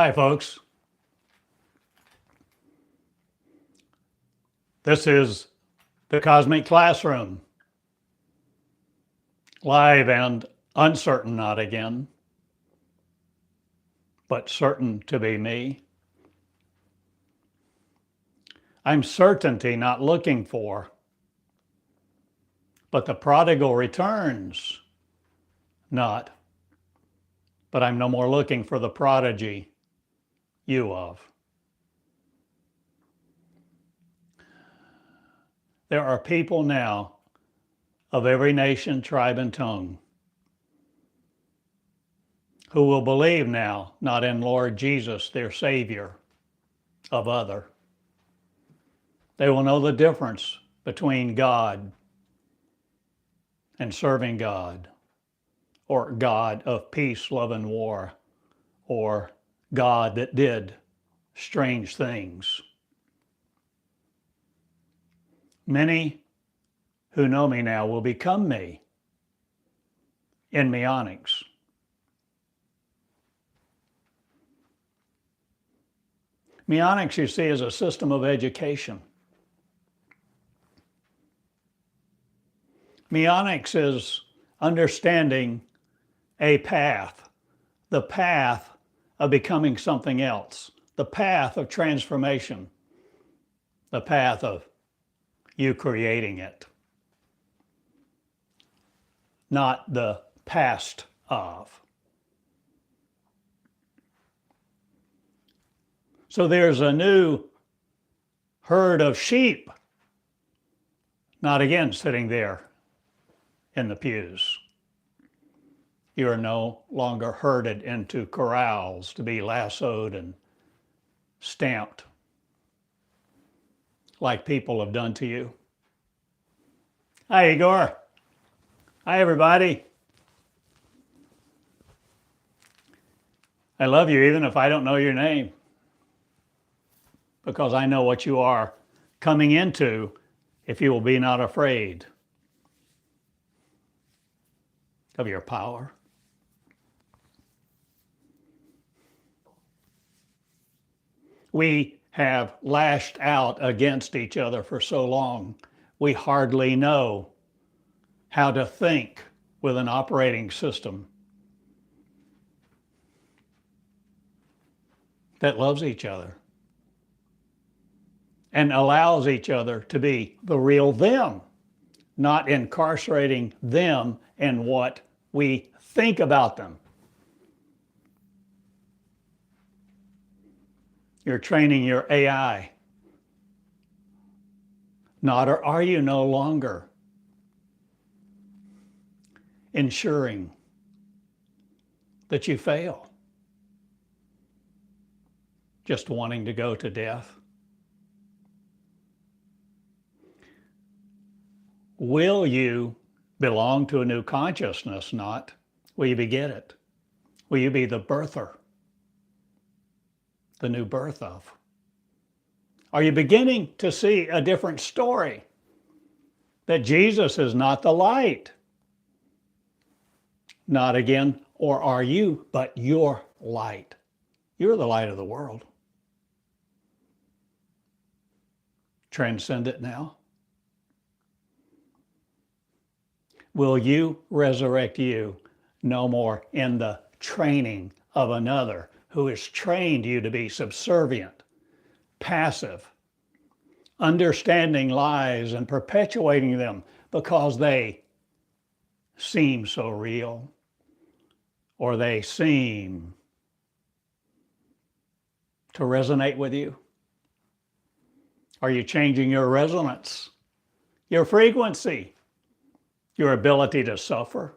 Hi, folks. This is the Cosmic Classroom, live and uncertain, not again, but certain to be me. I'm certainty not looking for, but the prodigal returns not, but I'm no more looking for the prodigy you of. There are people now of every nation, tribe, and tongue who will believe now not in Lord Jesus, their Savior, of other. They will know the difference between God and serving God, or God of peace, love, and war, or God that did strange things. Many who know me now will become me in Meonics. Meonics, you see, is a system of education. Meonics is understanding a path, the path of becoming something else, the path of transformation, the path of you creating it, not the past of. So there's a new herd of sheep, not again sitting there in the pews. You are no longer herded into corrals to be lassoed and stamped like people have done to you. Hi, Igor. Hi, everybody. I love you even if I don't know your name, because I know what you are coming into if you will be not afraid of your power. We have lashed out against each other for so long, we hardly know how to think with an operating system that loves each other and allows each other to be the real them, not incarcerating them in what we think about them. You're training your AI. Not, or are you no longer ensuring that you fail, just wanting to go to death? Will you belong to a new consciousness? Not, will you beget it? Will you be the birther? The new birth of? Are you beginning to see a different story? That Jesus is not the light? Not again, or are you, but your light. You're the light of the world. Transcend it now. Will you resurrect you no more in the training of another who has trained you to be subservient, passive, understanding lies and perpetuating them because they seem so real, or they seem to resonate with you? Are you changing your resonance, your frequency, your ability to suffer?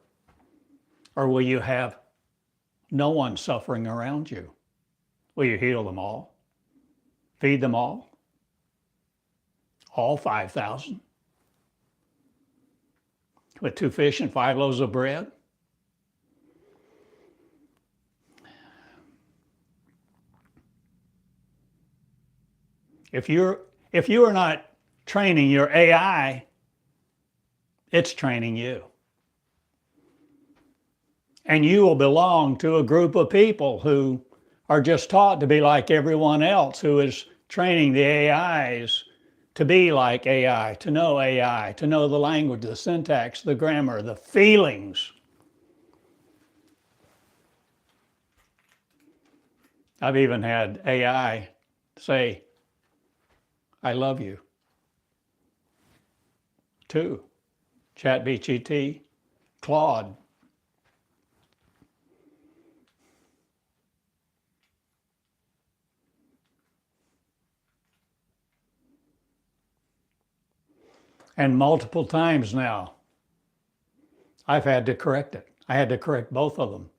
Or will you have no one suffering around you? Will you heal them all? Feed them all? All 5,000? With 2 fish and 5 loaves of bread? If you are not training your AI, it's training you. And you will belong to a group of people who are just taught to be like everyone else who is training the AIs to be like AI, to know AI, to know the language, the syntax, the grammar, the feelings. I've even had AI say, I love you, too. ChatGPT, Claude. And multiple times now, I've had to correct it. I had to correct both of them.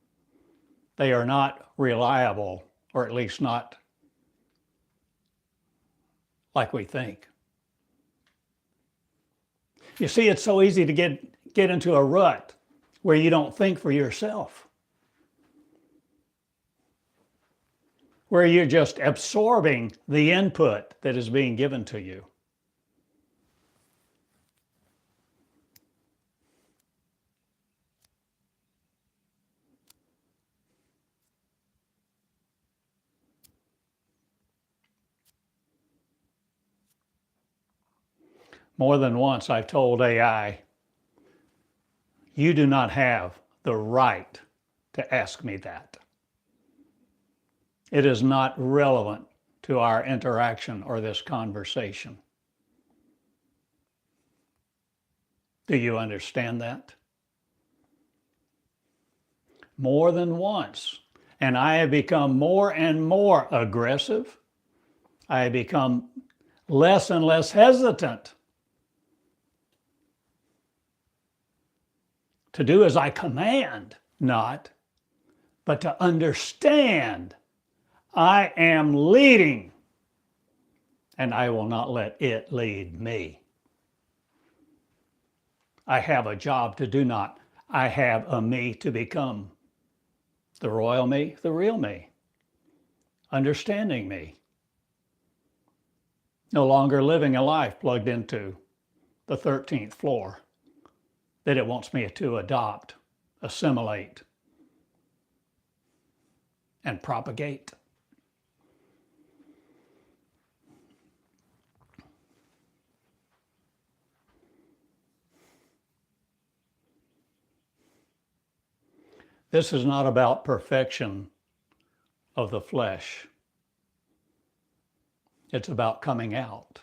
They are not reliable, or at least not like we think. You see, it's so easy to get into a rut where you don't think for yourself, where you're just absorbing the input that is being given to you. More than once, I've told AI, you do not have the right to ask me that. It is not relevant to our interaction or this conversation. Do you understand that? More than once. And I have become more and more aggressive. I have become less and less hesitant to do as I command, not, but to understand I am leading, and I will not let it lead me. I have a job to do, not I have a me to become. The royal me, the real me, understanding me. No longer living a life plugged into the 13th floor that it wants me to adopt, assimilate, and propagate. This is not about perfection of the flesh. It's about coming out.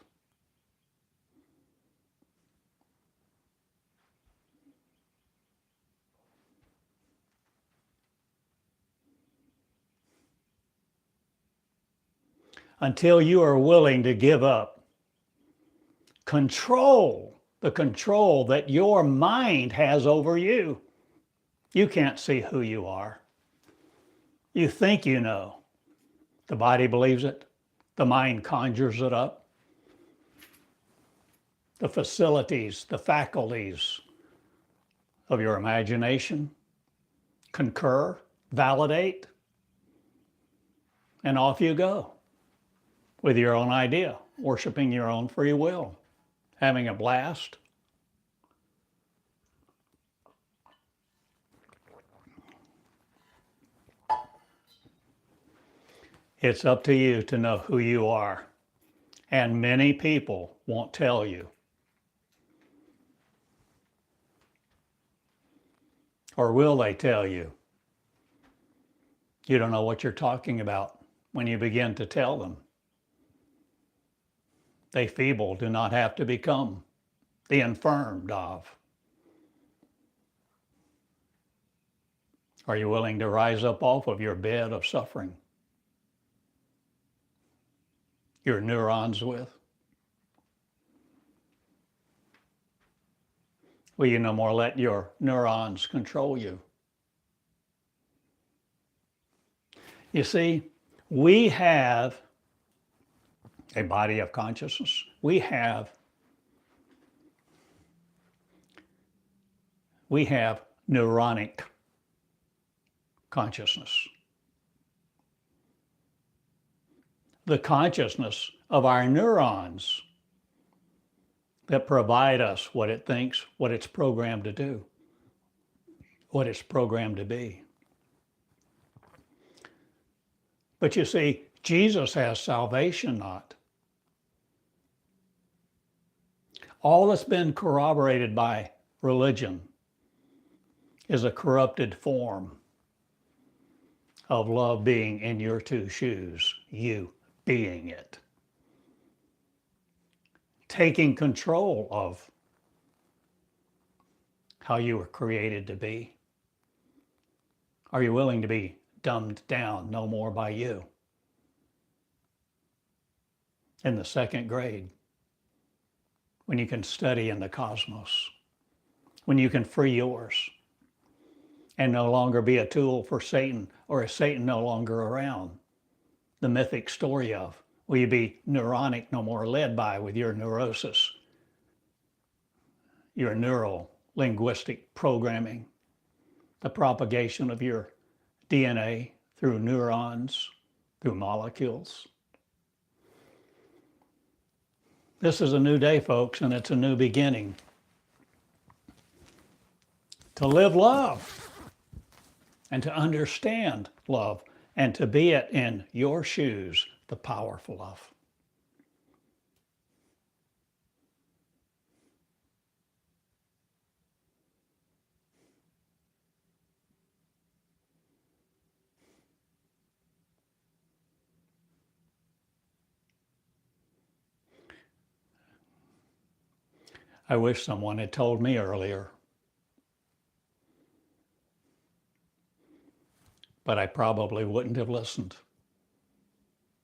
Until you are willing to give up control, the control that your mind has over you. You can't see who you are. You think you know. The body believes it. The mind conjures it up. The facilities, the faculties of your imagination concur, validate, and off you go with your own idea, worshiping your own free will, having a blast. It's up to you to know who you are. And many people won't tell you. Or will they tell you? You don't know what you're talking about when you begin to tell them. They feeble do not have to become the infirmed of. Are you willing to rise up off of your bed of suffering? Your neurons with? Will you no more let your neurons control you? You see, we have a body of consciousness. We have neuronic consciousness. The consciousness of our neurons that provide us what it thinks, what it's programmed to do, what it's programmed to be. But you see, Jesus has salvation not. All that's been corroborated by religion is a corrupted form of love being in your two shoes, you being it. Taking control of how you were created to be. Are you willing to be dumbed down no more by you? In the second grade, when you can study in the cosmos, when you can free yours and no longer be a tool for Satan, or is Satan no longer around? The mythic story of, will you be neuronic no more, led by with your neurosis, your neural linguistic programming, the propagation of your DNA through neurons, through molecules. This is a new day, folks, and it's a new beginning. To live love and to understand love and to be it in your shoes, the powerful love. I wish someone had told me earlier, but I probably wouldn't have listened.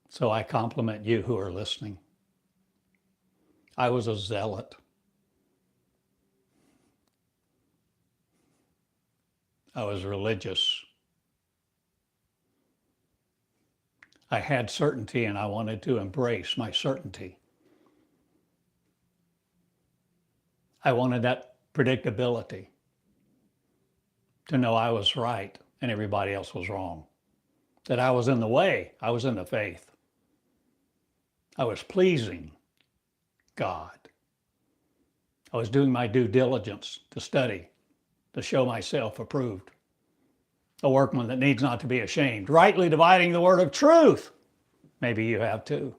So I compliment you who are listening. I was a zealot. I was religious. I had certainty and I wanted to embrace my certainty. I wanted that predictability, to know I was right and everybody else was wrong, that I was in the way, I was in the faith. I was pleasing God. I was doing my due diligence to study, to show myself approved, a workman that needs not to be ashamed, rightly dividing the word of truth. Maybe you have too.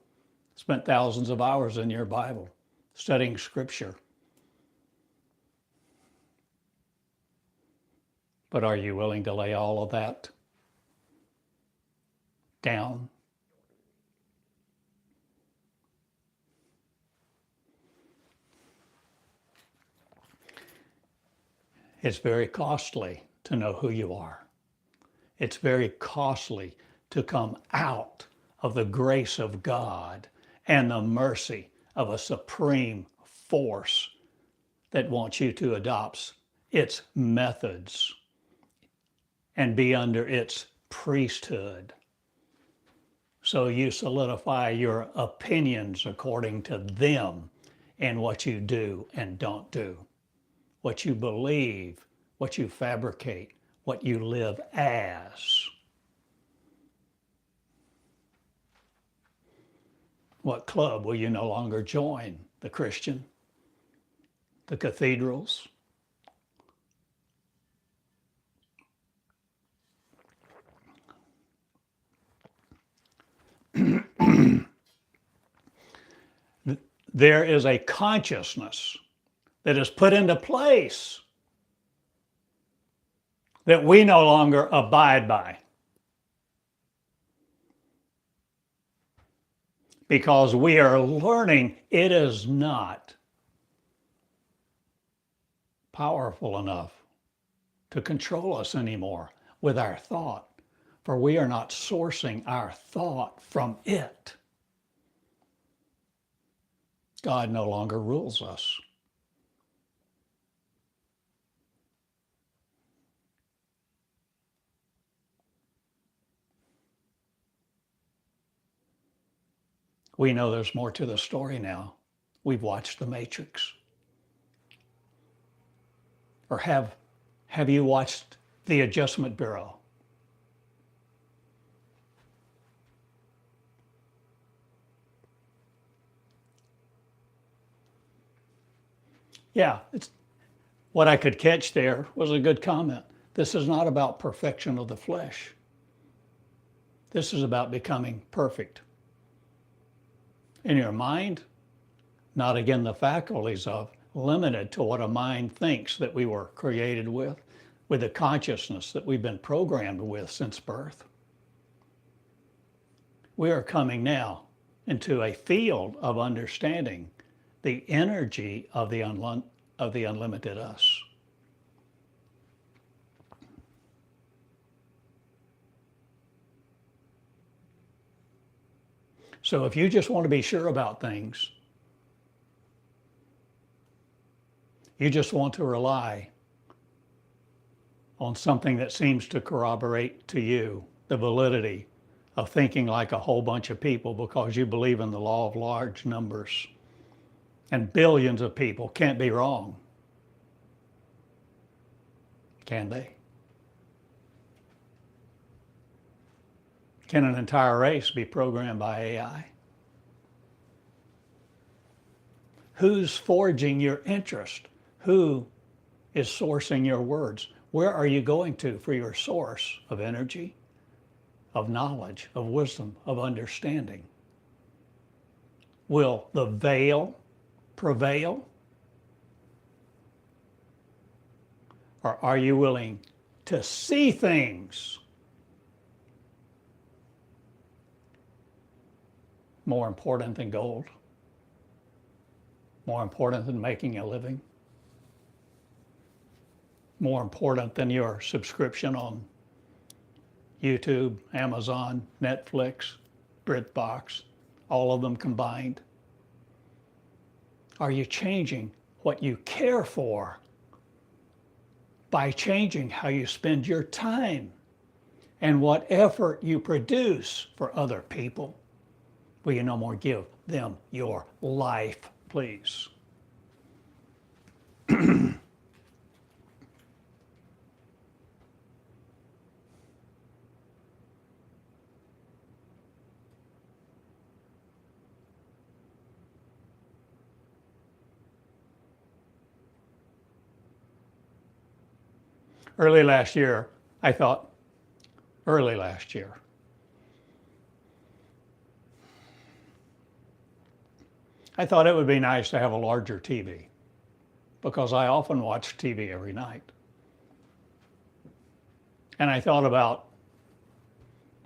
Spent thousands of hours in your Bible, studying Scripture. But are you willing to lay all of that down? It's very costly to know who you are. It's very costly to come out of the grace of God and the mercy of a supreme force that wants you to adopt its methods and be under its priesthood. So you solidify your opinions according to them and what you do and don't do, what you believe, what you fabricate, what you live as. What club will you no longer join? The Christian? The cathedrals? There is a consciousness that is put into place that we no longer abide by, because we are learning it is not powerful enough to control us anymore with our thought, for we are not sourcing our thought from it. God no longer rules us. We know there's more to the story now. We've watched The Matrix. Or have you watched The Adjustment Bureau? Yeah, what I could catch there was a good comment. This is not about perfection of the flesh. This is about becoming perfect. In your mind, not again the faculties of, limited to what a mind thinks that we were created with the consciousness that we've been programmed with since birth. We are coming now into a field of understanding the energy of the unlimited us. So if you just want to be sure about things, you just want to rely on something that seems to corroborate to you the validity of thinking like a whole bunch of people because you believe in the law of large numbers, and billions of people can't be wrong, can they? Can an entire race be programmed by AI? Who's forging your interest? Who is sourcing your words? Where are you going to for your source of energy, of knowledge, of wisdom, of understanding? Will the veil prevail? Or are you willing to see things more important than gold? More important than making a living? More important than your subscription on YouTube, Amazon, Netflix, BritBox, all of them combined? Are you changing what you care for by changing how you spend your time and what effort you produce for other people? Will you no more give them your life, please? Early last year, I thought it would be nice to have a larger TV because I often watch TV every night. And I thought about,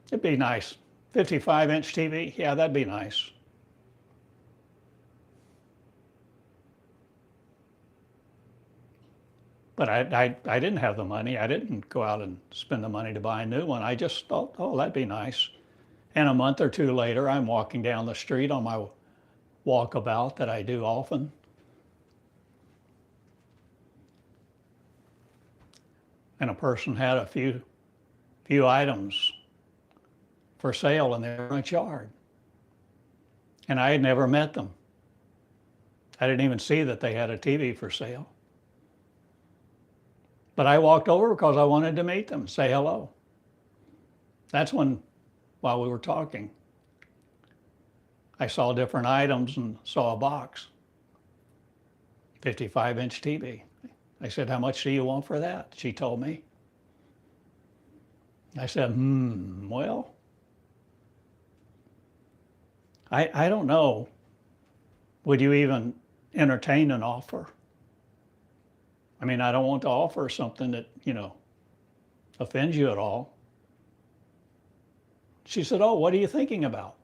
it'd be nice, 55-inch TV, yeah, that'd be nice. But I didn't have the money. I didn't go out and spend the money to buy a new one. I just thought, oh, that'd be nice. And a month or two later, I'm walking down the street on my walkabout that I do often. And a person had a few items for sale in their front yard. And I had never met them. I didn't even see that they had a TV for sale. But I walked over because I wanted to meet them, say hello. That's when, while we were talking, I saw different items and saw a box, 55-inch TV. I said, how much do you want for that? She told me. I said, well, I don't know. Would you even entertain an offer? I mean, I don't want to offer something that, offends you at all. She said, oh, what are you thinking about?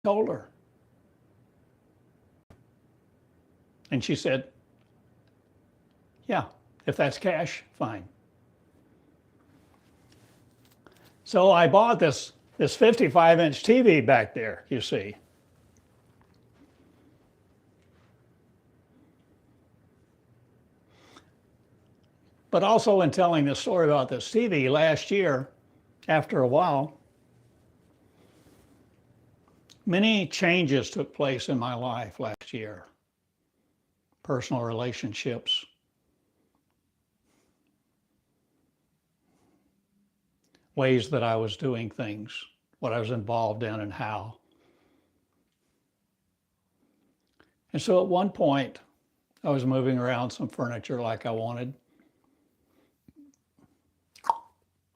I told her. And she said, yeah, if that's cash, fine. So I bought this 55-inch TV back there, you see. But also in telling this story about this TV last year, after a while, many changes took place in my life last year. Personal relationships, ways that I was doing things, what I was involved in and how. And so at one point, I was moving around some furniture like I wanted.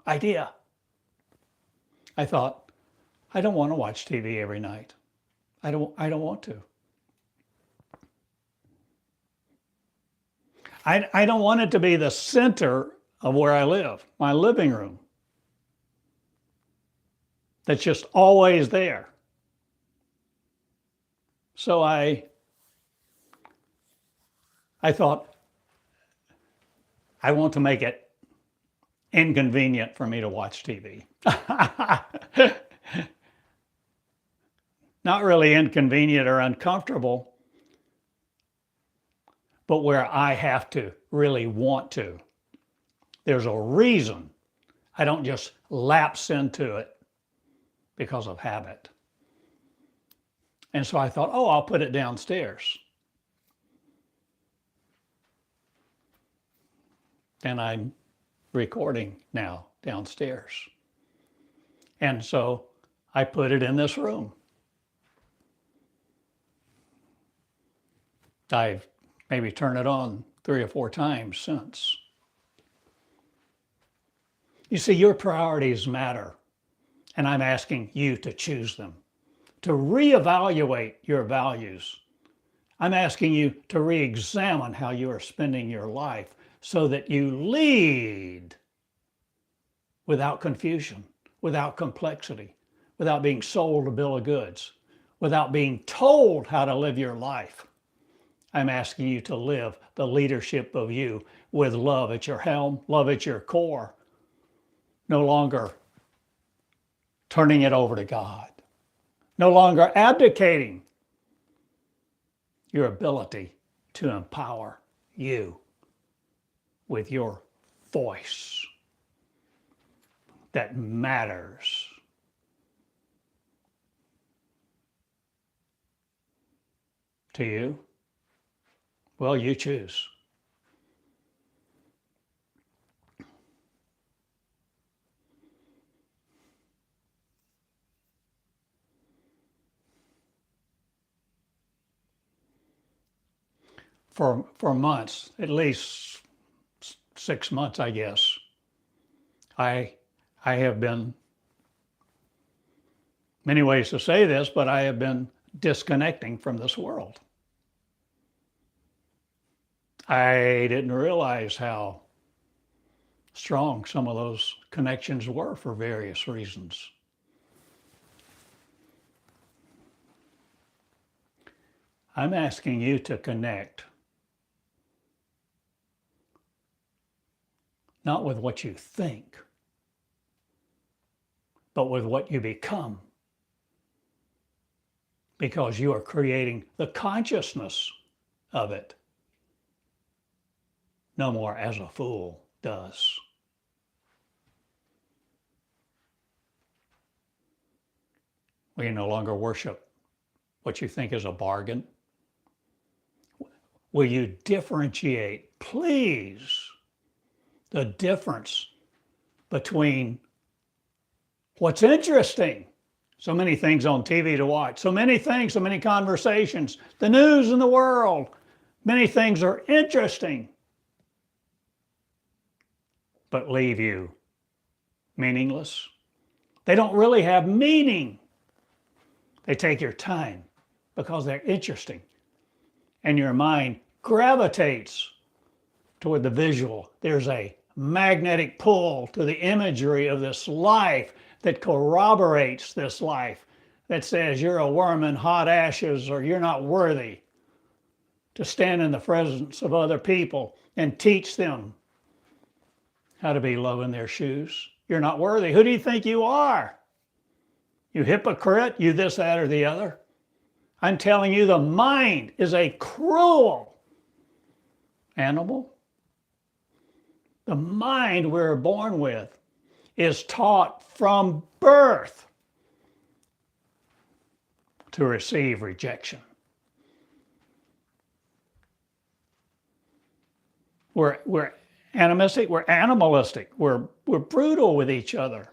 Idea. I thought, I don't want to watch TV every night. I don't want to. I don't want it to be the center of where I live, my living room. That's just always there. So I thought, I want to make it inconvenient for me to watch TV. Not really inconvenient or uncomfortable, but where I have to really want to. There's a reason. I don't just lapse into it because of habit. And so I thought, oh, I'll put it downstairs. And I'm recording now downstairs. And so I put it in this room. I've maybe turned it on 3 or 4 times since. You see, your priorities matter, and I'm asking you to choose them, to reevaluate your values. I'm asking you to re-examine how you are spending your life so that you lead without confusion, without complexity, without being sold a bill of goods, without being told how to live your life. I'm asking you to live the leadership of you with love at your helm, love at your core, no longer turning it over to God, no longer abdicating your ability to empower you with your voice that matters. To you? Well, you choose. For months, at least 6 months, I guess, I have been, many ways to say this, but I have been disconnecting from this world. I didn't realize how strong some of those connections were for various reasons. I'm asking you to connect, not with what you think, but with what you become, because you are creating the consciousness of it. No more as a fool does. Will you no longer worship what you think is a bargain? Will you differentiate, please, the difference between what's interesting, so many things on TV to watch, so many things, so many conversations, the news in the world, many things are interesting, but leave you meaningless. They don't really have meaning. They take your time because they're interesting. And your mind gravitates toward the visual. There's a magnetic pull to the imagery of this life that corroborates this life, that says you're a worm in hot ashes, or you're not worthy to stand in the presence of other people and teach them how to be love in their shoes. You're not worthy. Who do you think you are? You hypocrite, you this, that, or the other. I'm telling you, the mind is a cruel animal. The mind we're born with is taught from birth to receive rejection. We're animistic, we're animalistic, we're brutal with each other.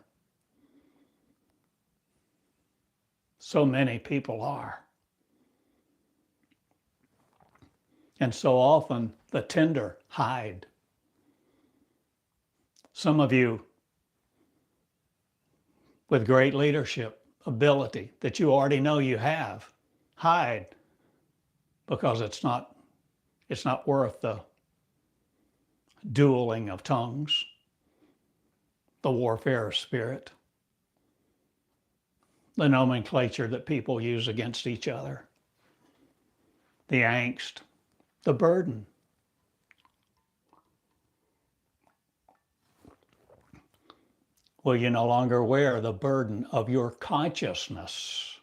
So many people are. And so often the tender hide. Some of you, with great leadership ability that you already know you have. Hide, because it's not worth the dueling of tongues, the warfare of spirit, the nomenclature that people use against each other, the angst, the burden. Will you no longer wear the burden of your consciousness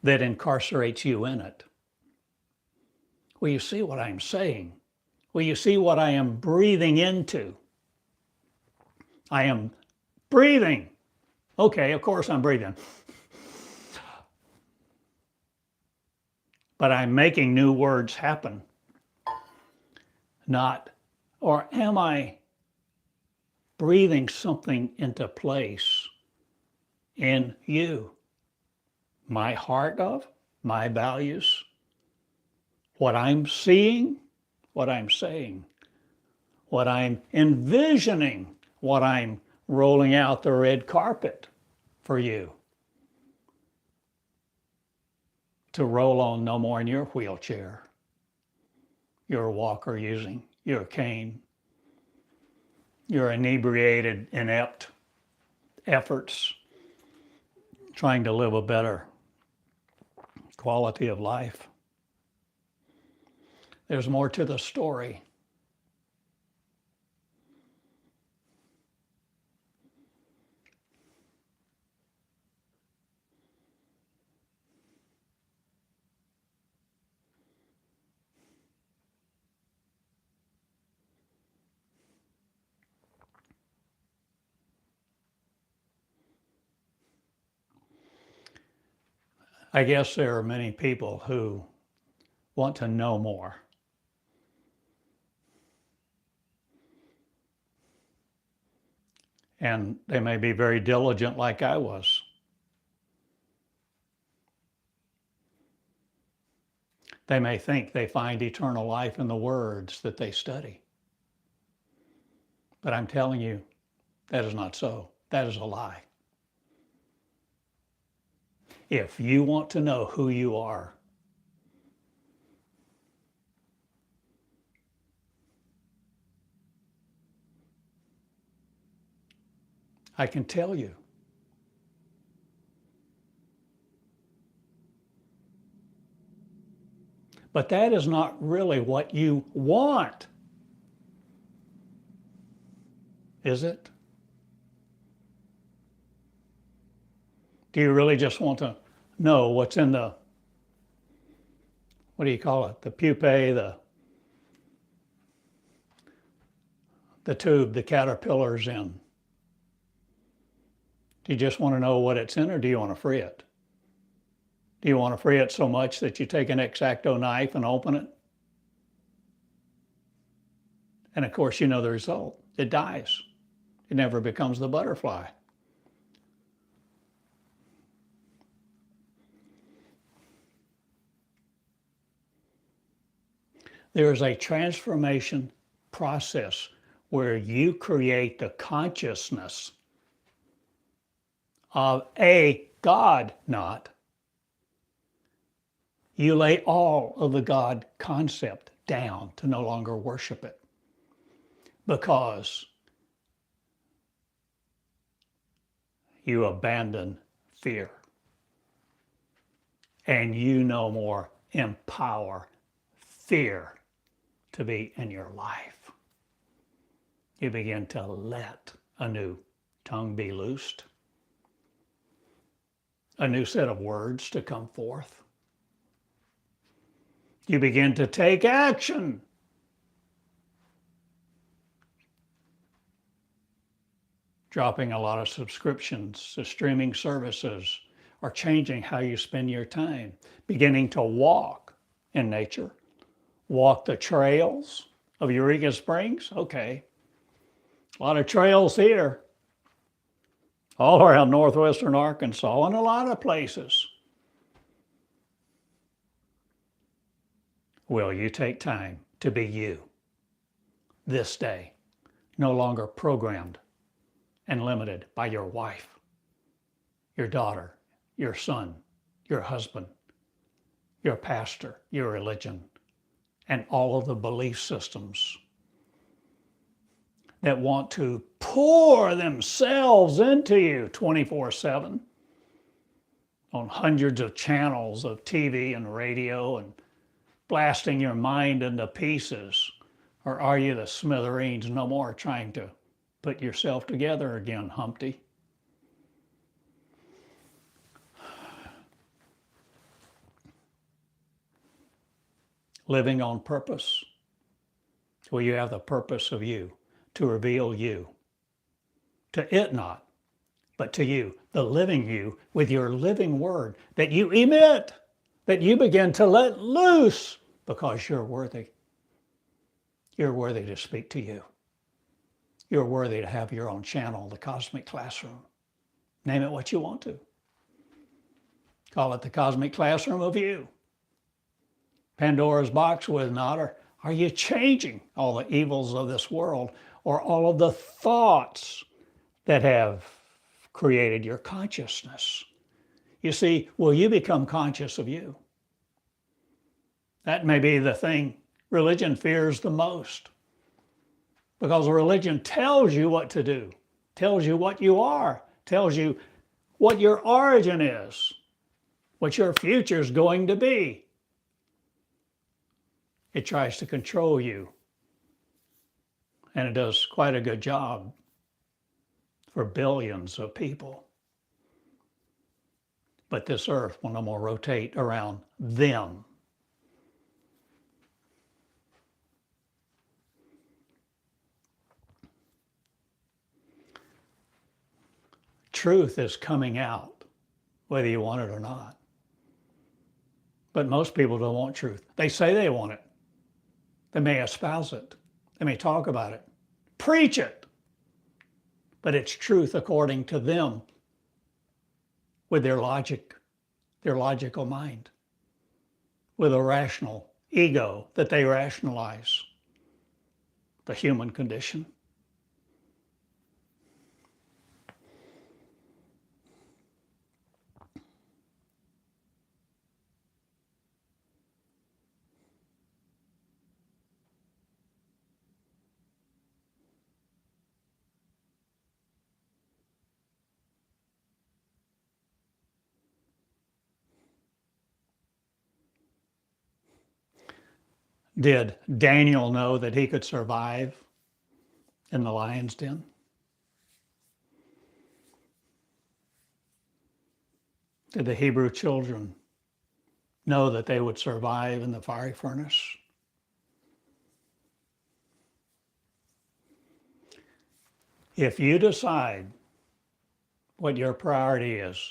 that incarcerates you in it? Will you see what I'm saying? Will you see what I am breathing into? I am breathing. Okay, of course I'm breathing. But I'm making new words happen. Or am I breathing something into place in you? My heart of, my values, what I'm seeing, what I'm saying, what I'm envisioning, what I'm rolling out the red carpet for you to roll on no more in your wheelchair, your walker using, your cane, your inebriated, inept efforts trying to live a better quality of life. There's more to the story. I guess there are many people who want to know more. And they may be very diligent like I was. They may think they find eternal life in the words that they study. But I'm telling you, that is not so. That is a lie. If you want to know who you are, I can tell you. But that is not really what you want, is it? Do you really just want to know what's in the, what do you call it, the pupae, the tube the caterpillar's in? Do you just want to know what it's in, or do you want to free it? Do you want to free it so much that you take an X-Acto knife and open it? And of course, you know the result. It dies. It never becomes the butterfly. There is a transformation process where you create the consciousness of a God not. You lay all of the God concept down to no longer worship it, because you abandon fear and you no more empower fear to be in your life. You begin to let a new tongue be loosed, a new set of words to come forth. You begin to take action. Dropping a lot of subscriptions to streaming services, or changing how you spend your time. Beginning to walk in nature. Walk the trails of Eureka Springs. Okay. A lot of trails here. All around northwestern Arkansas and a lot of places. Will you take time to be you this day, no longer programmed and limited by your wife, your daughter, your son, your husband, your pastor, your religion, and all of the belief systems that want to pour themselves into you 24/7 on hundreds of channels of TV and radio and blasting your mind into pieces? Or are you the smithereens no more trying to put yourself together again, Humpty? Living on purpose. Well, you have the purpose of you, to reveal you. To it not, but to you, the living you, with your living word that you emit, that you begin to let loose because you're worthy. You're worthy to speak to you. You're worthy to have your own channel, the cosmic classroom. Name it what you want to. Call it the cosmic classroom of you. Pandora's box with not, are you changing all the evils of this world or all of the thoughts that have created your consciousness? You see, will you become conscious of you? That may be the thing religion fears the most, because religion tells you what to do, tells you what you are, tells you what your origin is, what your future is going to be. It tries to control you, and it does quite a good job for billions of people. But this earth will no more rotate around them. Truth is coming out, whether you want it or not. But most people don't want truth. They say they want it. They may espouse it. They may talk about it. Preach it. But it's truth according to them, with their logic, their logical mind, with a rational ego that they rationalize the human condition. Did Daniel know that he could survive in the lion's den? Did the Hebrew children know that they would survive in the fiery furnace? If you decide what your priority is,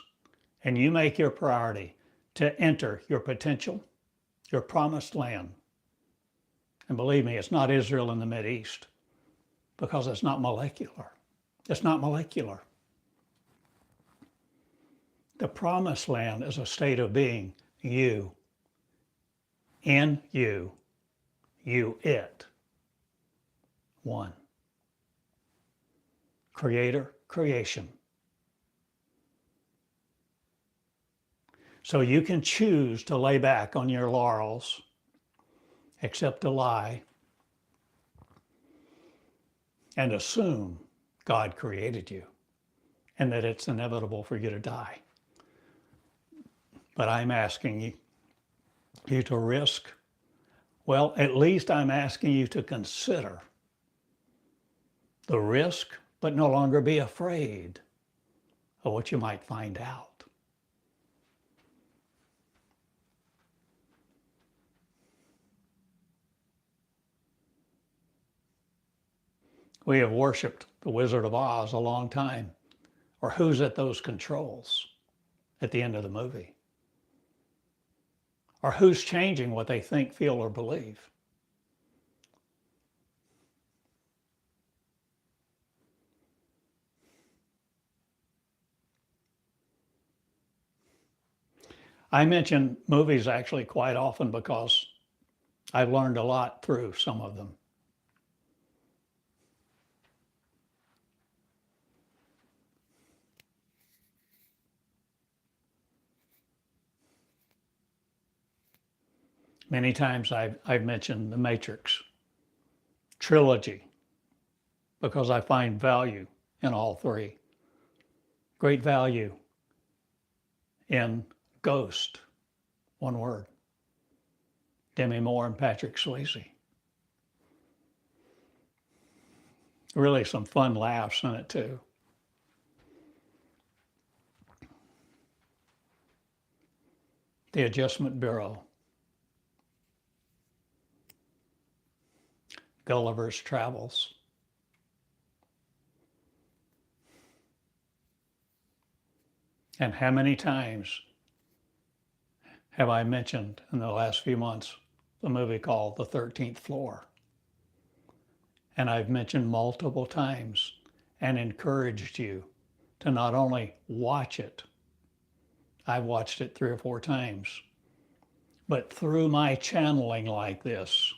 and you make your priority to enter your potential, your promised land, and believe me, it's not Israel in the Mideast, because it's not molecular. It's not molecular. The promised land is a state of being, you, in you, it, one. Creator, creation. So you can choose to lay back on your laurels, accept a lie, and assume God created you and that it's inevitable for you to die. But I'm asking you to risk, well, at least I'm asking you to consider the risk, but no longer be afraid of what you might find out. We have worshiped the Wizard of Oz a long time. Or who's at those controls at the end of the movie? Or who's changing what they think, feel, or believe? I mention movies actually quite often because I've learned a lot through some of them. Many times I've mentioned the Matrix trilogy because I find value in all three. Great value in Ghost, one word, Demi Moore and Patrick Swayze. Really some fun laughs in it too. The Adjustment Bureau, Gulliver's Travels. And how many times have I mentioned in the last few months the movie called The 13th Floor? And I've mentioned multiple times and encouraged you to not only watch it, I've watched it 3 or 4 times, but through my channeling like this,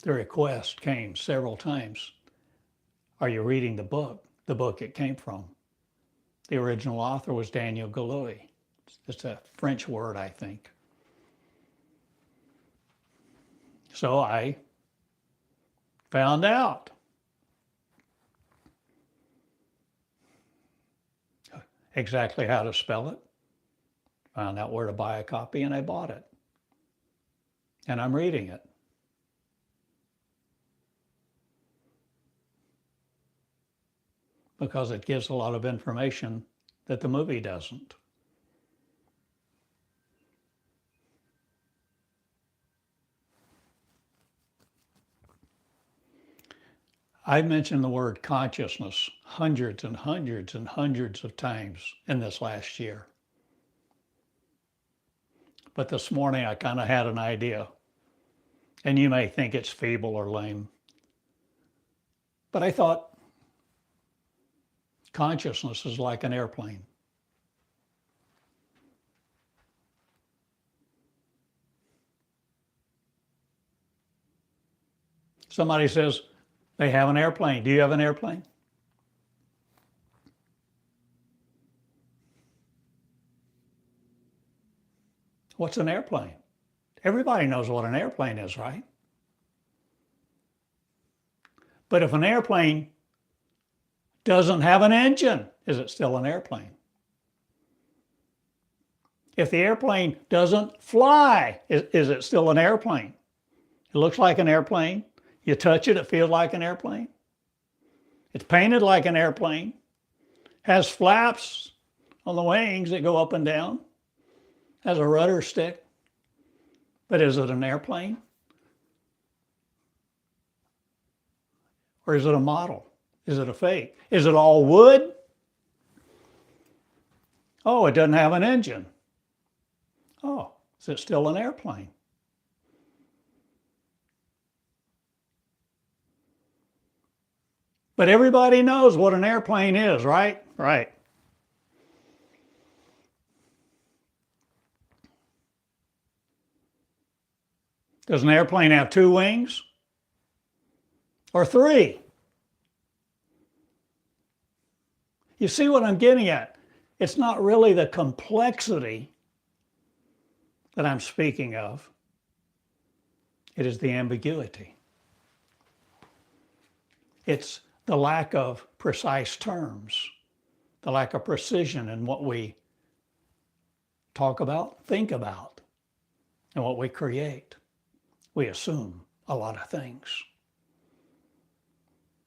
the request came several times. Are you reading the book? The book it came from. The original author was Daniel Galouye. It's a French word, I think. So I found out. Exactly how to spell it. Found out where to buy a copy and I bought it. And I'm reading it. Because it gives a lot of information that the movie doesn't. I've mentioned the word consciousness hundreds and hundreds and hundreds of times in this last year. But this morning I kind of had an idea. And you may think it's feeble or lame. But I thought consciousness is like an airplane. Somebody says they have an airplane. Do you have an airplane? What's an airplane? Everybody knows what an airplane is, right? But if an airplane doesn't have an engine, is it still an airplane? If the airplane doesn't fly, is it still an airplane? It looks like an airplane. You touch it, it feels like an airplane. It's painted like an airplane. Has flaps on the wings that go up and down. Has a rudder stick. But is it an airplane? Or is it a model? Is it a fake? Is it all wood? Oh, it doesn't have an engine. Oh, is it still an airplane? But everybody knows what an airplane is, right? Right. Does an airplane have 2 wings? Or 3? You see what I'm getting at? It's not really the complexity that I'm speaking of. It is the ambiguity. It's the lack of precise terms, the lack of precision in what we talk about, think about, and what we create. We assume a lot of things.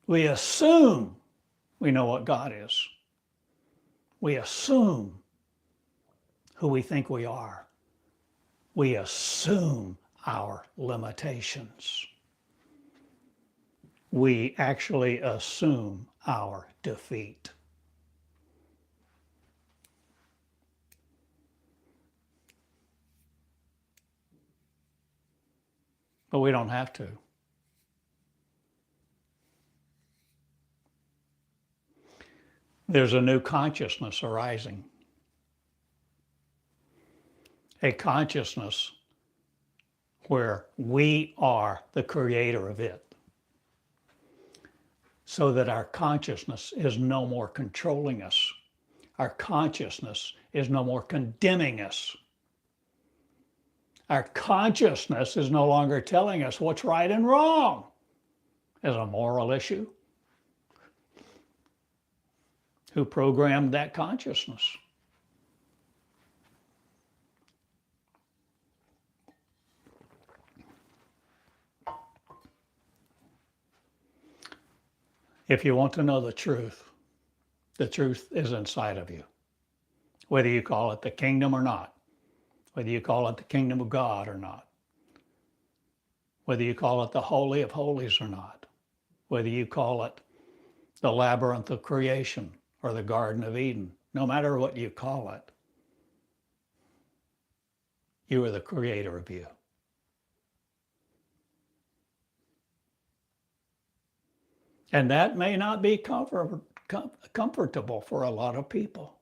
We assume we know what God is. We assume who we think we are. We assume our limitations. We actually assume our defeat. But we don't have to. There's a new consciousness arising. A consciousness where we are the creator of it. So that our consciousness is no more controlling us. Our consciousness is no more condemning us. Our consciousness is no longer telling us what's right and wrong as a moral issue. Who programmed that consciousness? If you want to know the truth is inside of you. Whether you call it the kingdom or not, whether you call it the kingdom of God or not, whether you call it the Holy of Holies or not, whether you call it the labyrinth of creation or the Garden of Eden, no matter what you call it, you are the creator of you. And that may not be comfortable for a lot of people.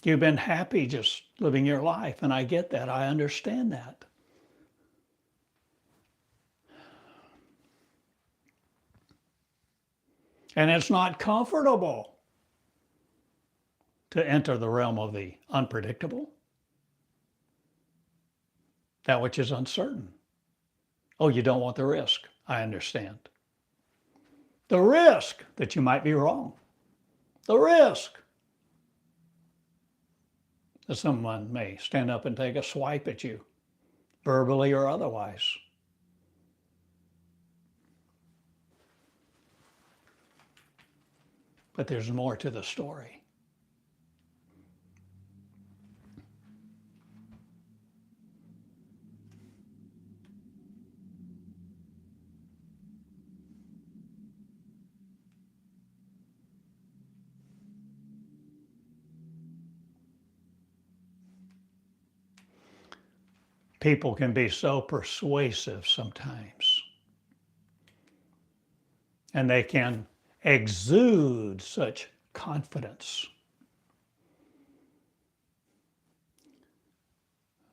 You've been happy just living your life, and I get that. I understand that. And it's not comfortable to enter the realm of the unpredictable, that which is uncertain. Oh, you don't want the risk. I understand. The risk that you might be wrong. The risk that someone may stand up and take a swipe at you, verbally or otherwise. But there's more to the story. People can be so persuasive sometimes, and they can exude such confidence,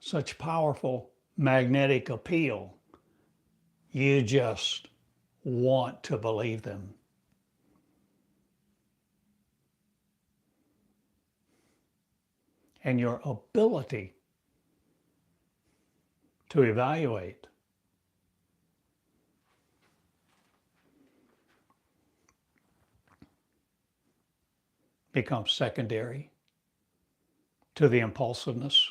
such powerful magnetic appeal. You just want to believe them. And your ability to evaluate becomes secondary to the impulsiveness,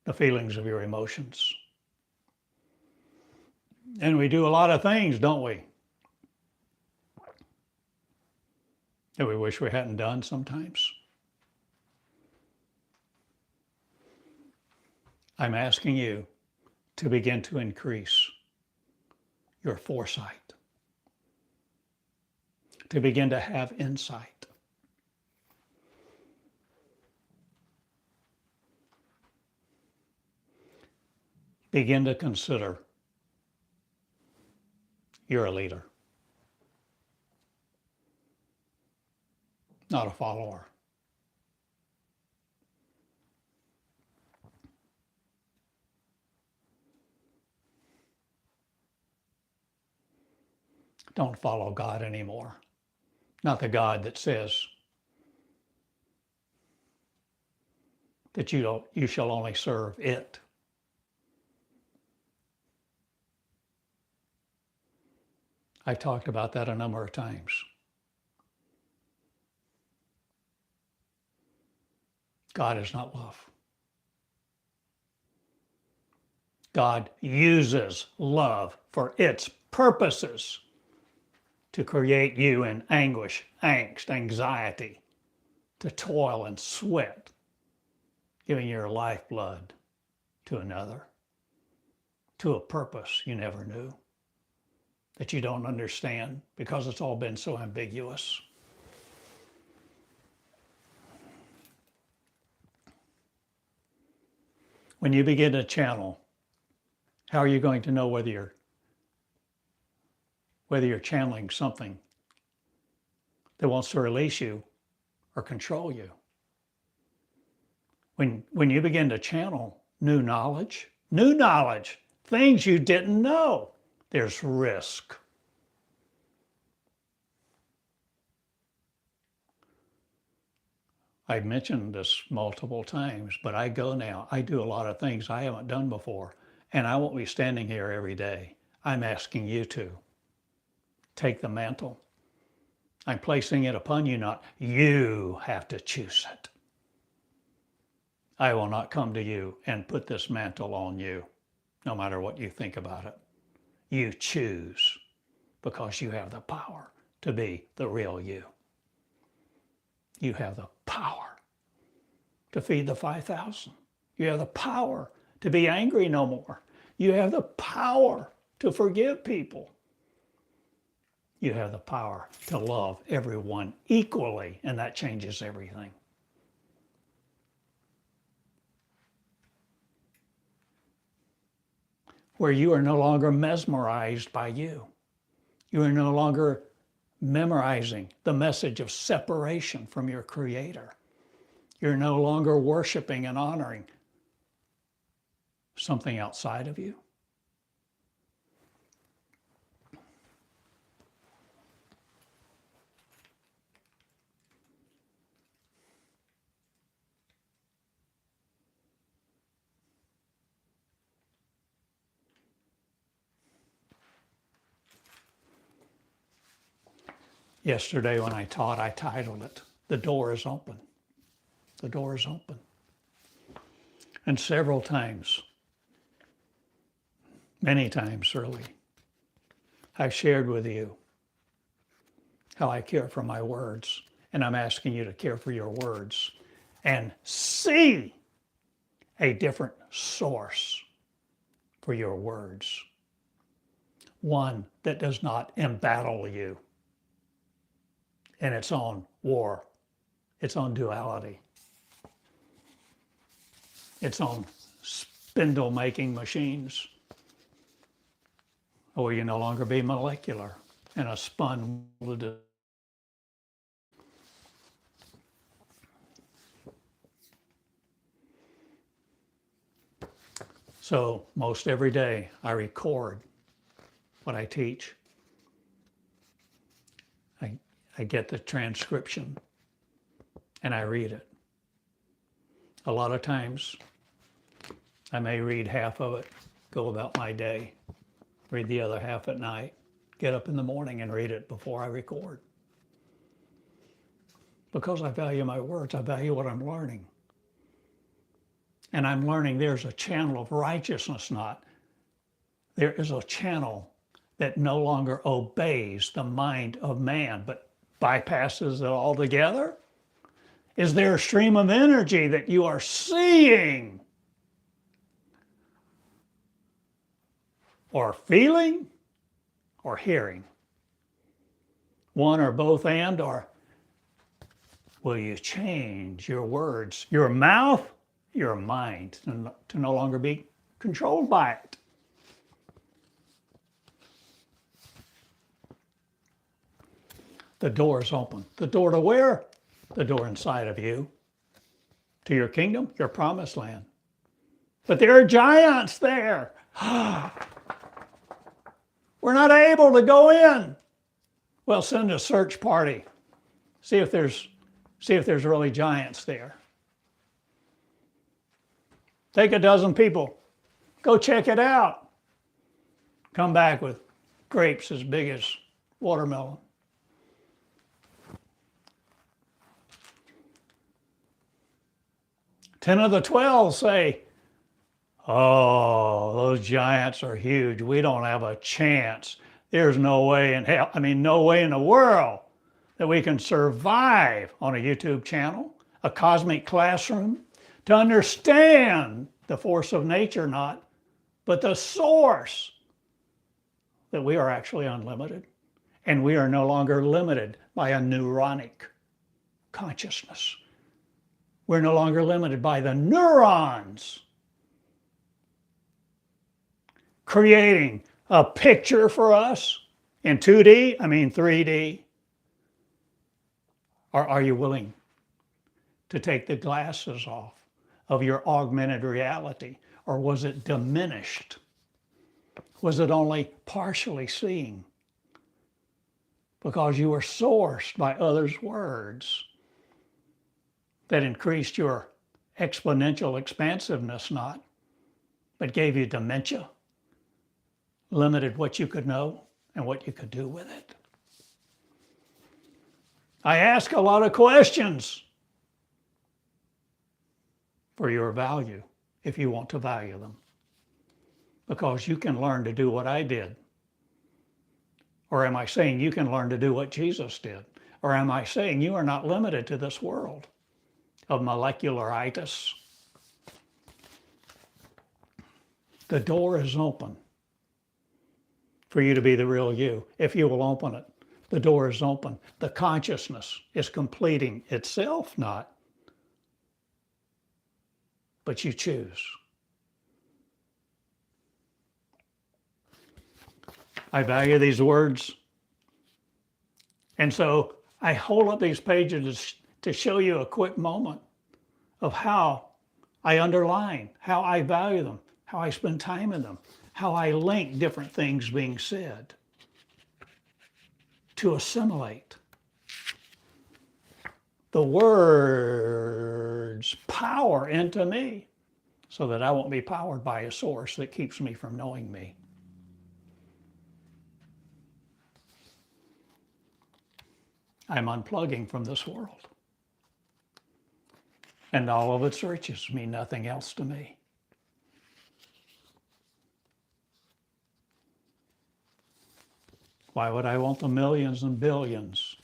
the feelings of your emotions. And we do a lot of things, don't we, that we wish we hadn't done sometimes. I'm asking you to begin to increase your foresight, to begin to have insight. Begin to consider you're a leader, not a follower. Don't follow God anymore. Not the God that says that you shall only serve it. I've talked about that a number of times. God is not love. God uses love for its purposes to create you in anguish, angst, anxiety, to toil and sweat, giving your lifeblood to another, to a purpose you never knew, that you don't understand because it's all been so ambiguous. When you begin to channel, how are you going to know whether you're channeling something that wants to release you or control you? When you begin to channel new knowledge, things you didn't know, there's risk. I've mentioned this multiple times, but I go now. I do a lot of things I haven't done before, and I won't be standing here every day. I'm asking you to take the mantle. I'm placing it upon you, not you have to choose it. I will not come to you and put this mantle on you, no matter what you think about it. You choose, because you have the power to be the real you. You have the power to feed the 5,000. You have the power to be angry no more. You have the power to forgive people. You have the power to love everyone equally, and that changes everything. Where you are no longer mesmerized by you. You are no longer memorizing the message of separation from your Creator. You're no longer worshiping and honoring something outside of you. Yesterday when I taught, I titled it, "The Door is Open." The door is open. And several times, many times really, I've shared with you how I care for my words, and I'm asking you to care for your words and see a different source for your words. One that does not embattle you in its own war, its own duality, its own spindle-making machines. Or you no longer be molecular in a spun. So most every day I record what I teach. I get the transcription and I read it. A lot of times I may read half of it, go about my day, read the other half at night, get up in the morning and read it before I record. Because I value my words, I value what I'm learning. And I'm learning there's a channel of righteousness, there is a channel that no longer obeys the mind of man, but bypasses it altogether. Is there a stream of energy that you are seeing or feeling or hearing? One or both and, or will you change your words, your mouth, your mind to no longer be controlled by it? The door is open. The door to where? The door inside of you, to your kingdom, your promised land. But there are giants there. We're not able to go in. Well, send a search party. See if there's really giants there. Take a dozen people. Go check it out. Come back with grapes as big as watermelon. Ten of the 12 say, oh, those giants are huge. We don't have a chance. There's no way in hell, no way in the world that we can survive on a YouTube channel, a cosmic classroom, to understand the force of nature, but the source, that we are actually unlimited. And we are no longer limited by a neuronic consciousness. We're no longer limited by the neurons creating a picture for us in 2D, 3D. Or are you willing to take the glasses off of your augmented reality? Or was it diminished? Was it only partially seeing? Because you were sourced by others' words. that increased your exponential expansiveness not, but gave you dementia, limited what you could know and what you could do with it. I ask a lot of questions for your value, if you want to value them, because you can learn to do what I did. Or am I saying you can learn to do what Jesus did? Or am I saying you are not limited to this world of molecularitis? The door is open for you to be the real you, if you will open it. The door is open. The consciousness is completing itself, not, but you choose. I value these words. And so I hold up these pages to show you a quick moment of how I underline, how I value them, how I spend time in them, how I link different things being said to assimilate the words' power into me so that I won't be powered by a source that keeps me from knowing me. I'm unplugging from this world. And all of its riches mean nothing else to me. Why would I want the millions and billions?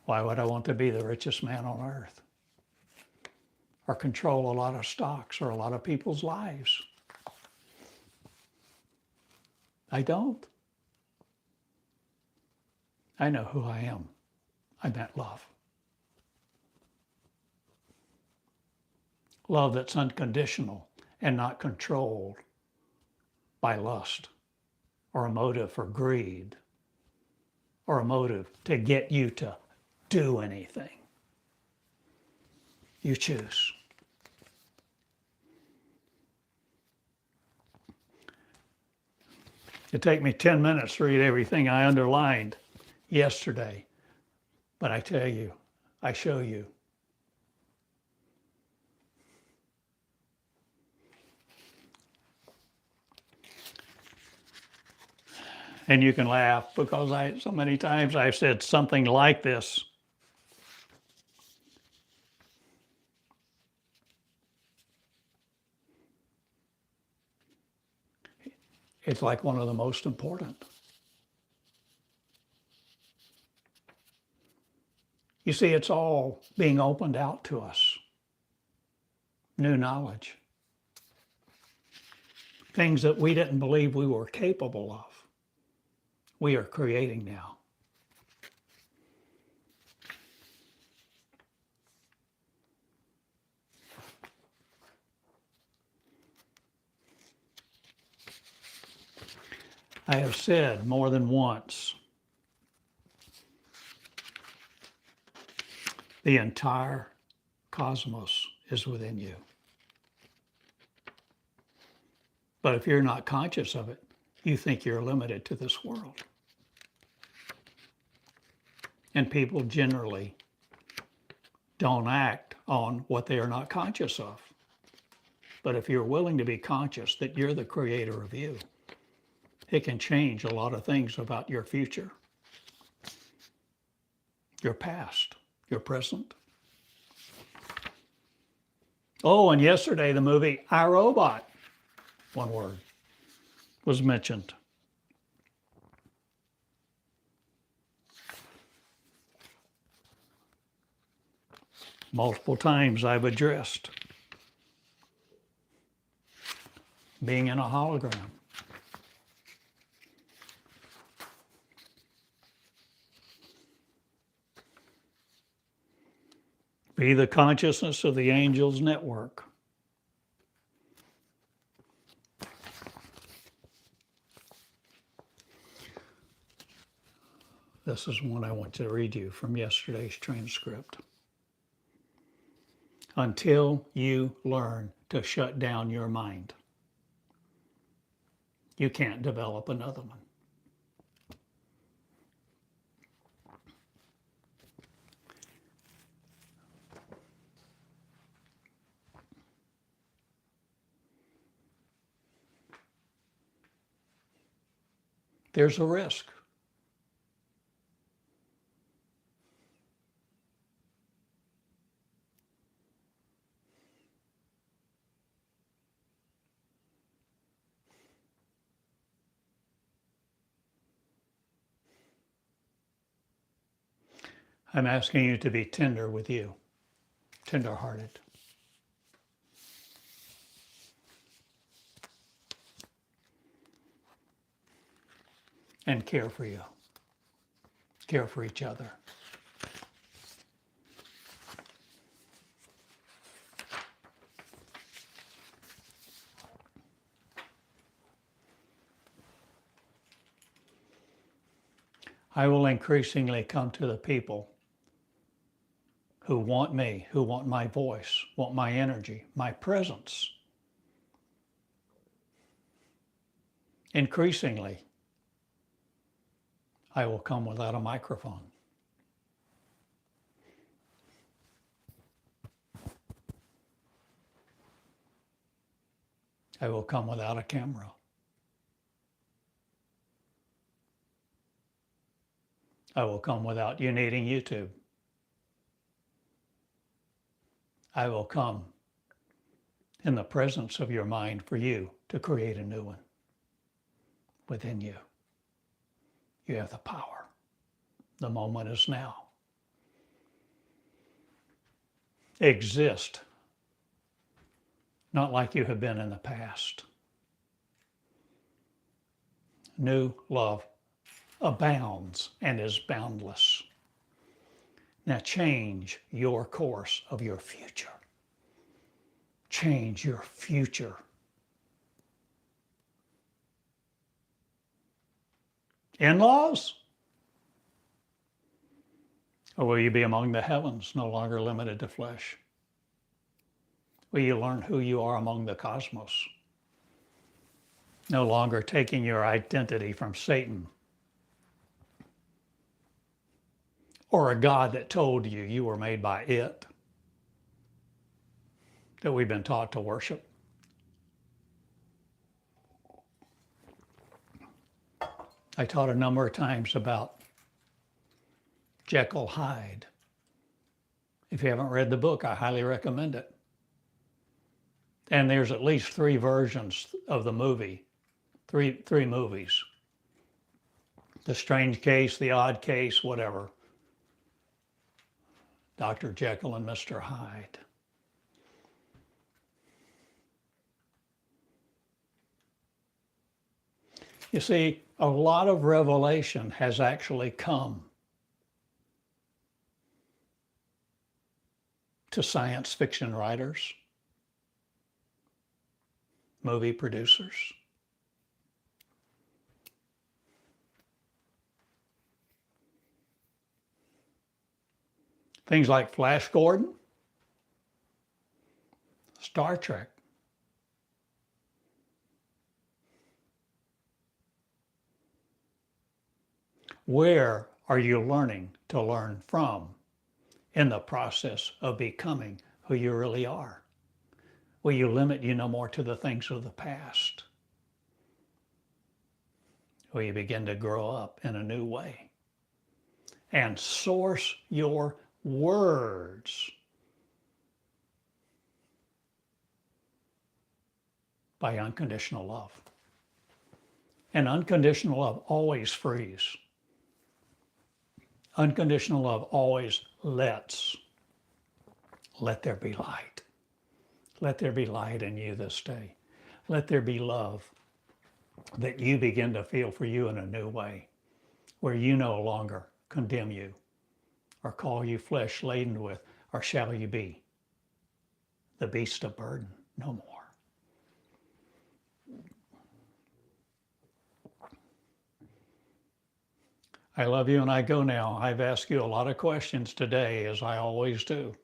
Why would I want to be the richest man on earth? Or control a lot of stocks or a lot of people's lives? I don't. I know who I am. I meant love. Love that's unconditional and not controlled by lust or a motive for greed or a motive to get you to do anything. You choose. It'd take me 10 minutes to read everything I underlined yesterday, but I tell you, I show you. And you can laugh because so many times I've said something like this. It's like one of the most important. You see, it's all being opened out to us. New knowledge. Things that we didn't believe we were capable of. We are creating now. I have said more than once, the entire cosmos is within you. But if you're not conscious of it, you think you're limited to this world. And people generally don't act on what they are not conscious of. But if you're willing to be conscious that you're the creator of you, it can change a lot of things about your future, your past, your present. Oh, and yesterday the movie I, Robot, one word, was mentioned. Multiple times I've addressed being in a hologram. Be the consciousness of the angels network. This is one I want to read you from yesterday's transcript. Until you learn to shut down your mind, you can't develop another one. there's a risk. I'm asking you to be tender with you, tender-hearted. And care for you. Care for each other. I will increasingly come to the people who want me, who want my voice, want my energy, my presence. Increasingly, I will come without a microphone. I will come without a camera. I will come without you needing YouTube. I will come in the presence of your mind for you to create a new one within you. You have the power. The moment is now. Exist, not like you have been in the past. New love abounds and is boundless. Now change your course of your future. Change your future. In-laws? Or will you be among the heavens, no longer limited to flesh? Will you learn who you are among the cosmos? No longer taking your identity from Satan or a God that told you you were made by it, that we've been taught to worship. I taught a number of times about Jekyll Hyde. If you haven't read the book, I highly recommend it. And there's at least 3 versions of the movie, three movies. The Strange Case, The Odd Case, whatever. Dr. Jekyll and Mr. Hyde. You see, a lot of revelation has actually come to science fiction writers, movie producers. Things like Flash Gordon, Star Trek. Where are you learning to learn from in the process of becoming who you really are? Will you limit you no more to the things of the past? Will you begin to grow up in a new way and source your words by unconditional love? And unconditional love always frees. Unconditional love always lets. Let there be light. Let there be light in you this day. Let there be love that you begin to feel for you in a new way, where you no longer condemn you or call you flesh laden with, or shall you be the beast of burden no more. I love you and I go now. I've asked you a lot of questions today, as I always do.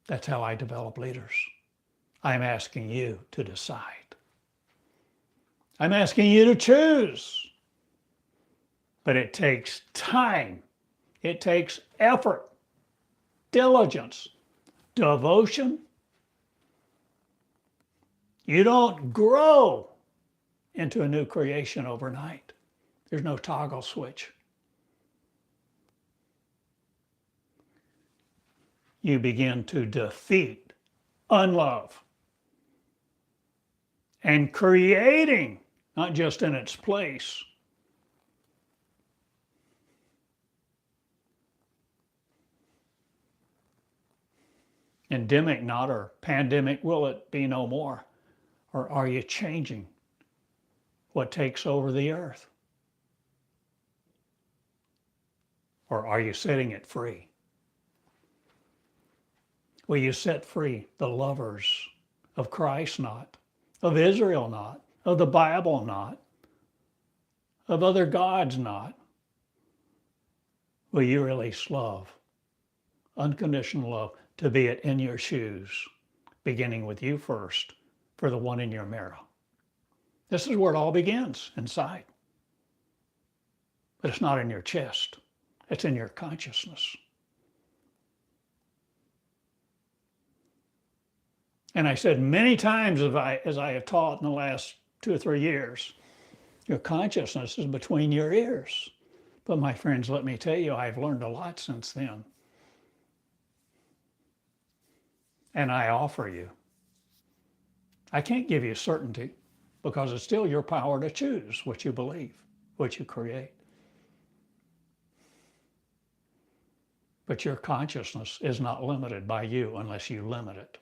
That's how I develop leaders. I'm asking you to decide. I'm asking you to choose. But it takes time. It takes effort, diligence, devotion. You don't grow into a new creation overnight. There's no toggle switch. You begin to defeat unlove and creating, not just in its place, endemic not, or pandemic will it be no more? Or are you changing what takes over the earth? Or are you setting it free? Will you set free the lovers of Christ not, of Israel not, of the Bible not, of other gods not? Will you release love, unconditional love, to be it in your shoes, beginning with you first, for the one in your mirror? This is where it all begins, inside. But it's not in your chest. It's in your consciousness. And I said many times, as I have taught in the last 2 or 3 years, your consciousness is between your ears. But my friends, let me tell you, I've learned a lot since then. And I offer you. I can't give you certainty because it's still your power to choose what you believe, what you create. But your consciousness is not limited by you unless you limit it.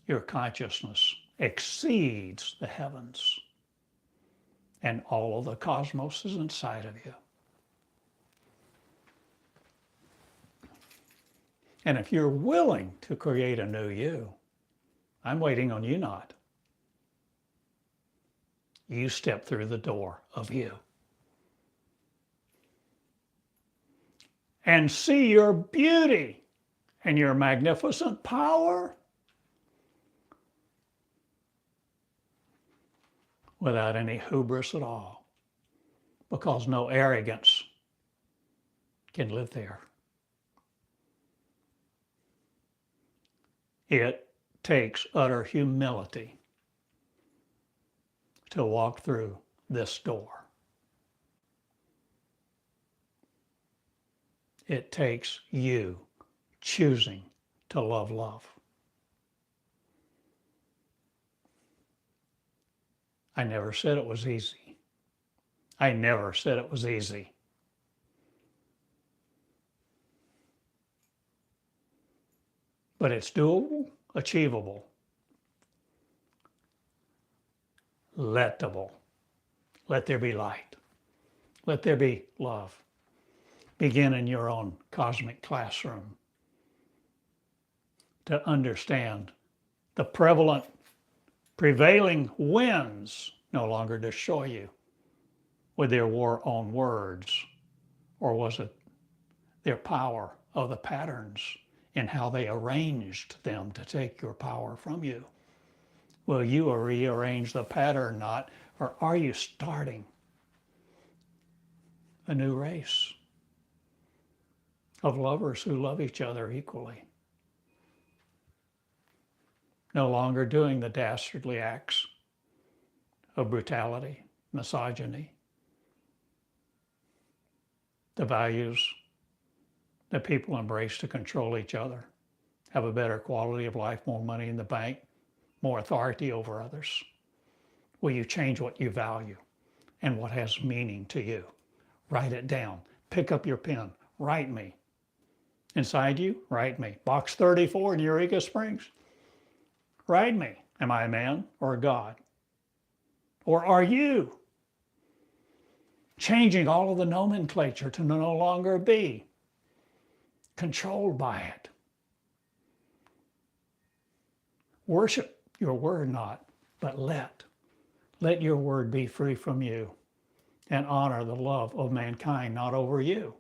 Your consciousness exceeds the heavens, and all of the cosmos is inside of you. And if you're willing to create a new you, I'm waiting on you not. You step through the door of you and see your beauty and your magnificent power without any hubris at all, because no arrogance can live there. It takes utter humility to walk through this door. It takes you choosing to love love. I never said it was easy. I never said it was easy. But it's doable, achievable, lettable. Let there be light. Let there be love. Begin in your own cosmic classroom to understand the prevailing winds no longer destroy you with their war on words, or was it their power of the patterns and how they arranged them to take your power from you? Will you rearrange the pattern not, or are you starting a new race of lovers who love each other equally? No longer doing the dastardly acts of brutality, misogyny, the values that people embrace to control each other, have a better quality of life, more money in the bank, more authority over others. Will you change what you value and what has meaning to you? Write it down. Pick up your pen. Write me. Inside you, write me. Box 34 in Eureka Springs. Write me. Am I a man or a God? Or are you changing all of the nomenclature to no longer be controlled by it? Worship your word not, but let your word be free from you, and honor the love of mankind not over you,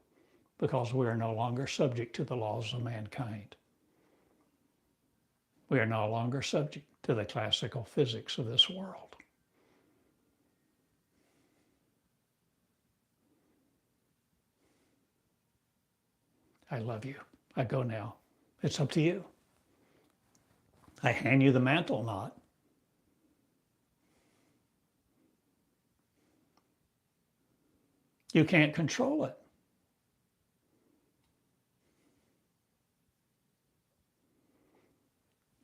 because we are no longer subject to the laws of mankind. We are no longer subject to the classical physics of this world. I love you. I go now. It's up to you. I hand you the mantle not, You can't control it.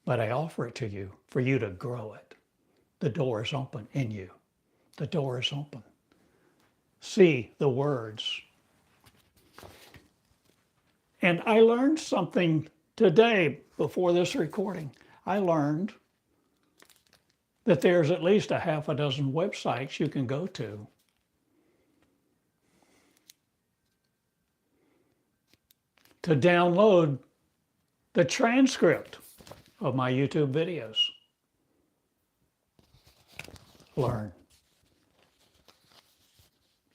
But I offer it to you for you to grow it. The door is open in you. The door is open. See the words. And I learned something today before this recording. I learned that there's at least a half a dozen websites you can go to download the transcript of my YouTube videos. Learn.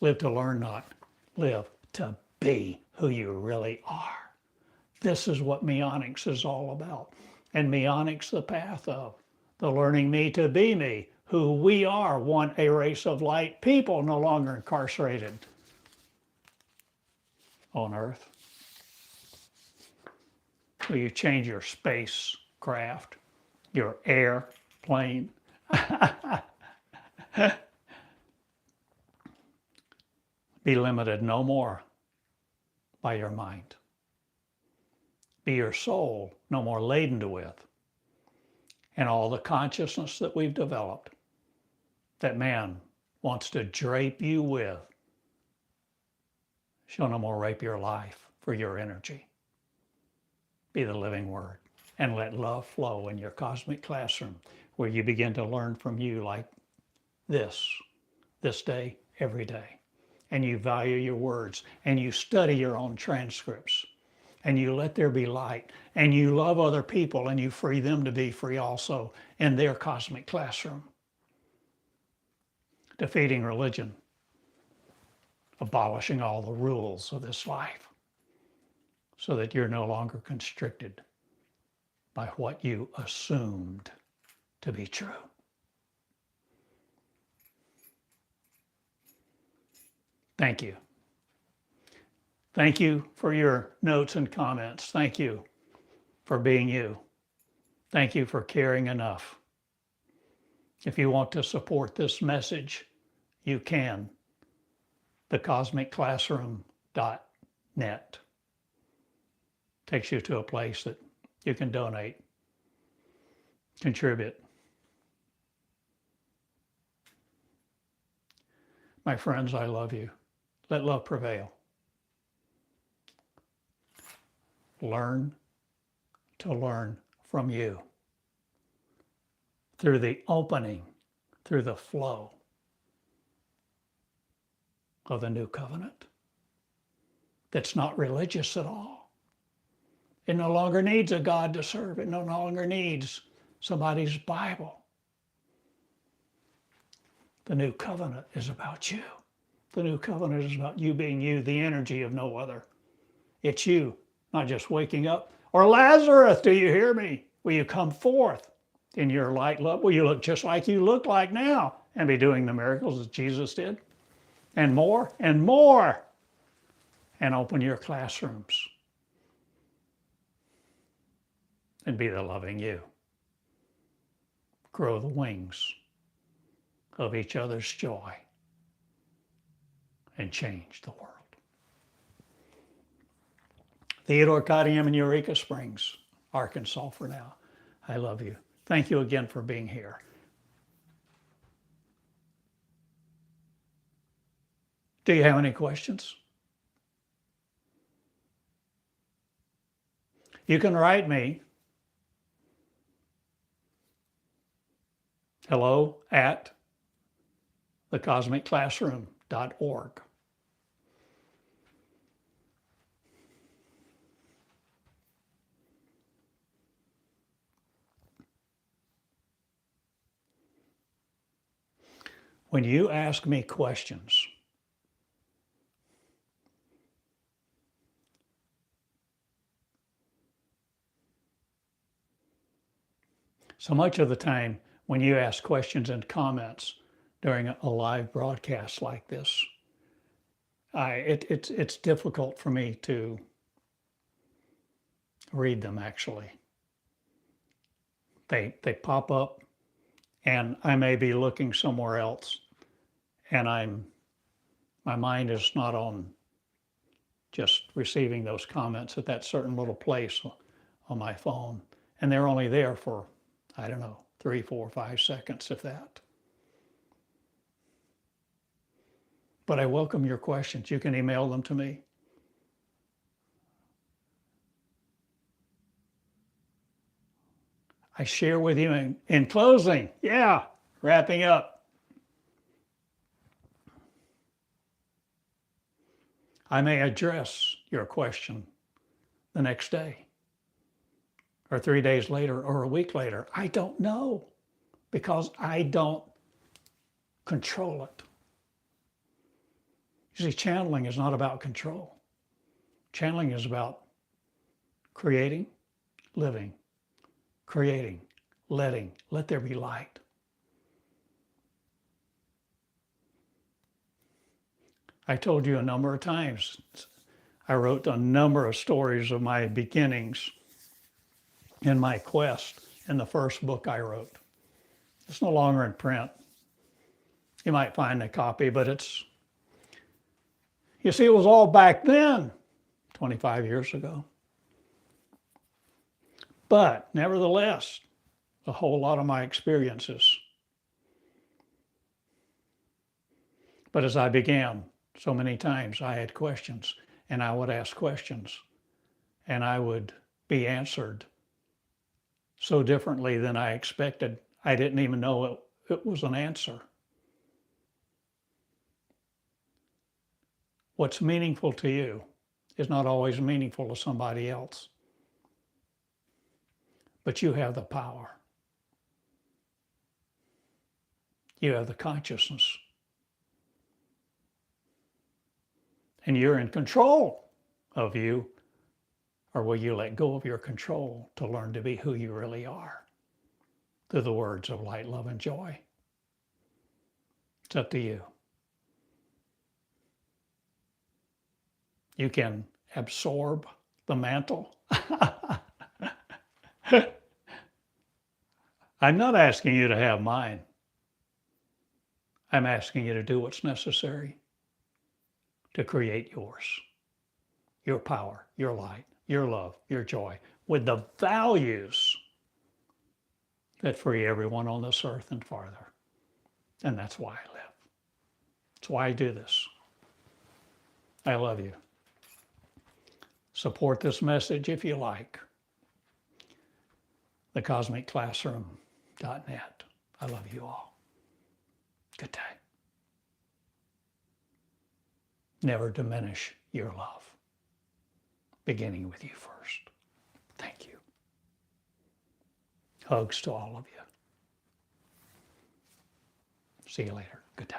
Live to learn, not live to be who you really are. This is what Meonics is all about. And Meonics, the path of the learning me to be me, who we are, one, a race of light people, no longer incarcerated on earth. Will you change your spacecraft, your airplane? Be limited no more by your mind. Be your soul no more laden with. And all the consciousness that we've developed, that man wants to drape you with, shall no more rape your life for your energy. Be the living word, and let love flow in your cosmic classroom, where you begin to learn from you like this day, every day. And you value your words, and you study your own transcripts, and you let there be light, and you love other people, and you free them to be free also in their cosmic classroom. Defeating religion, abolishing all the rules of this life, so that you're no longer constricted by what you assumed to be true. Thank you. Thank you for your notes and comments. Thank you for being you. Thank you for caring enough. If you want to support this message, you can. thecosmicclassroom.net takes you to a place that you can donate, contribute. My friends, I love you. Let love prevail. Learn to learn from you through the opening, through the flow of the new covenant that's not religious at all. It no longer needs a God to serve. It no longer needs somebody's Bible. The new covenant is about you. The new covenant is about you being you, the energy of no other. It's you, not just waking up. Or Lazarus, do you hear me? Will you come forth in your light love? Will you look just like you look like now and be doing the miracles that Jesus did? And more and more. And open your classrooms. And be the loving you. Grow the wings of each other's joy. And change the world. Theodore Cottingham in Eureka Springs, Arkansas for now. I love you. Thank you again for being here. Do you have any questions? You can write me. hello@thecosmicclassroom.org. When you ask me questions, so much of the time when you ask questions and comments during a live broadcast like this, it's difficult for me to read them actually. They pop up and I may be looking somewhere else and I'm My mind is not on just receiving those comments at that certain little place on my phone. And they're only there for, I don't know, 3, 4, 5 seconds, if that. But I welcome your questions. You can email them to me. I share with you in closing, wrapping up. I may address your question the next day, or 3 days later, or a week later. I don't know, because I don't control it. You see, channeling is not about control. Channeling is about creating, living, creating, let there be light. I told you a number of times, I wrote a number of stories of my beginnings in my quest in the first book I wrote. It's no longer in print. You might find a copy, but you see, it was all back then, 25 years ago. But nevertheless, a whole lot of my experiences. But as I began, so many times I had questions, and I would ask questions, and I would be answered so differently than I expected. I didn't even know it was an answer. What's meaningful to you is not always meaningful to somebody else. But you have the power. You have the consciousness. And you're in control of you, or will you let go of your control to learn to be who you really are through the words of light, love, and joy? It's up to you. You can absorb the mantle. I'm not asking you to have mine. I'm asking you to do what's necessary to create yours, your power, your light, your love, your joy, with the values that free everyone on this earth and farther. And that's why I live. That's why I do this. I love you. Support this message if you like. thecosmicclassroom.net. I love you all. Good day. Never diminish your love, beginning with you first. Thank you. Hugs to all of you. See you later. Good day.